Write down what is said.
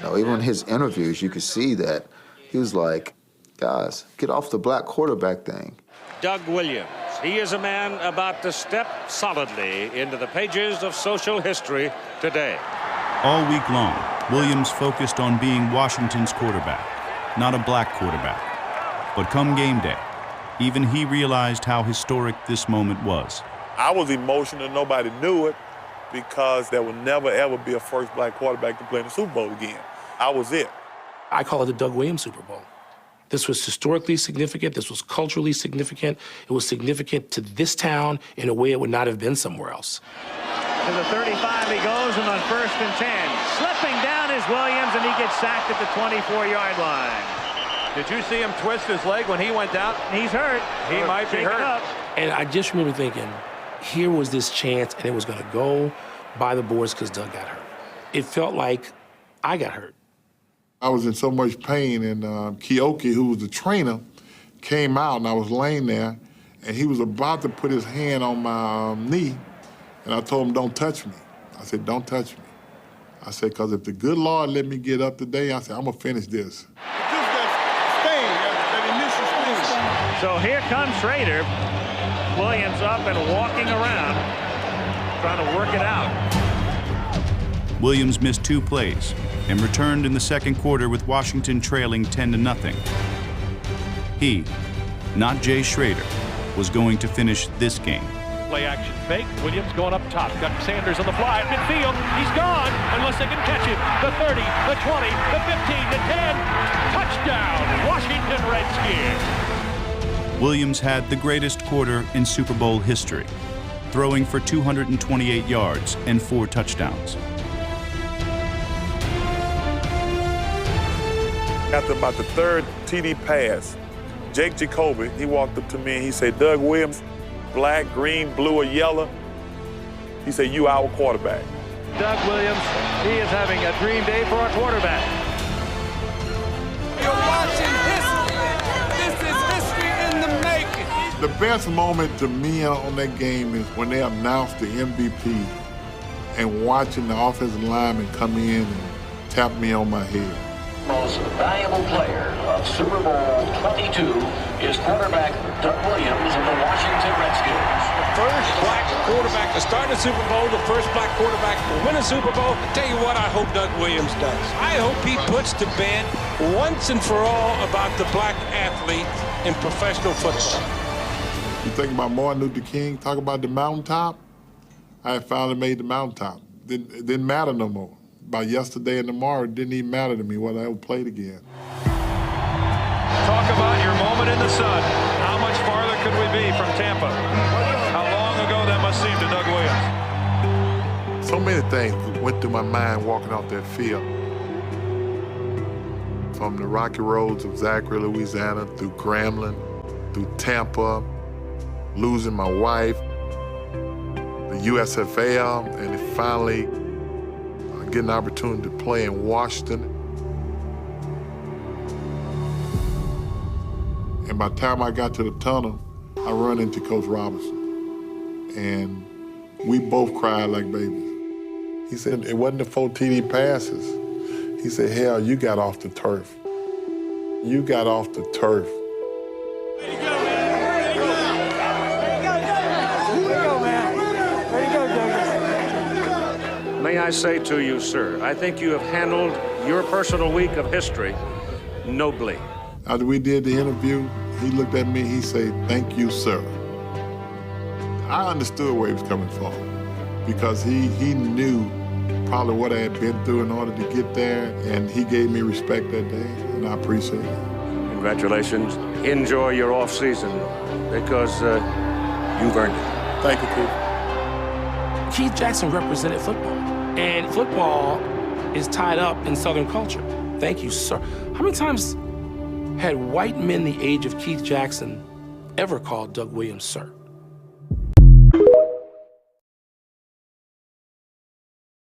Even in his interviews, you could see that he was like, guys, get off the black quarterback thing. Doug Williams. He is a man about to step solidly into the pages of social history today. All week long, Williams focused on being Washington's quarterback, not a black quarterback. But come game day, even he realized how historic this moment was. I was emotional, nobody knew it, because there will never, ever be a first black quarterback to play in the Super Bowl again. I was it. I call it the Doug Williams Super Bowl. This was historically significant. This was culturally significant. It was significant to this town in a way it would not have been somewhere else. To the 35 he goes, and on 1st and 10. Slipping down is Williams, and he gets sacked at the 24-yard line. Did you see him twist his leg when he went down? He's hurt. He might be hurt. And I just remember thinking, here was this chance, and it was going to go by the boards because Doug got hurt. It felt like I got hurt. I was in so much pain, and Keoki, who was the trainer, came out, and I was laying there, and he was about to put his hand on my knee, and I told him, don't touch me. I said, don't touch me. I said, because if the good Lord let me get up today, I said, I'm going to finish this. So here comes Schrader. Williams up and walking around, trying to work it out. Williams missed 2 plays and returned in the second quarter with Washington trailing 10-0. He, not Jay Schrader, was going to finish this game. Play action fake. Williams going up top. Got Sanders on the fly at midfield. He's gone unless they can catch him. The 30, the 20, the 15, the 10. Touchdown, Washington Redskins. Williams had the greatest quarter in Super Bowl history, throwing for 228 yards and 4 touchdowns. After about the 3rd TD pass, Jake Jacoby, he walked up to me and he said, Doug Williams, black, green, blue, or yellow, he said, you our quarterback. Doug Williams, he is having a dream day for a quarterback. You're watching history. This is history in the making. The best moment to me on that game is when they announced the MVP and watching the offensive lineman come in and tap me on my head. Most valuable player of Super Bowl 22 is quarterback Doug Williams of the Washington Redskins. The first black quarterback to start a Super Bowl, the first black quarterback to win a Super Bowl. I tell you what I hope Doug Williams does. I hope he puts to bed once and for all about the black athlete in professional football. You think about Martin Luther King, talk about the mountaintop? I had finally made the mountaintop. It didn't matter no more. By yesterday and tomorrow, it didn't even matter to me whether I ever played again. Talk about your moment in the sun. How much farther could we be from Tampa? How long ago that must seem to Doug Williams. So many things went through my mind walking off that field. From the rocky roads of Zachary, Louisiana, through Grambling, through Tampa, losing my wife, the USFL, and then finally getting the opportunity to play in Washington. And by the time I got to the tunnel, I run into Coach Robinson. And we both cried like babies. He said, it wasn't the 4 TD passes. He said, hell, you got off the turf. You got off the turf. May I say to you, sir, I think you have handled your personal week of history nobly. After we did the interview, he looked at me, he said, thank you, sir. I understood where he was coming from because he knew probably what I had been through in order to get there, and he gave me respect that day, and I appreciate it. Congratulations. Enjoy your off season because you've earned it. Thank you, Keith. Keith Jackson represented football, and football is tied up in Southern culture. Thank you, sir. How many times had white men the age of Keith Jackson ever called Doug Williams sir?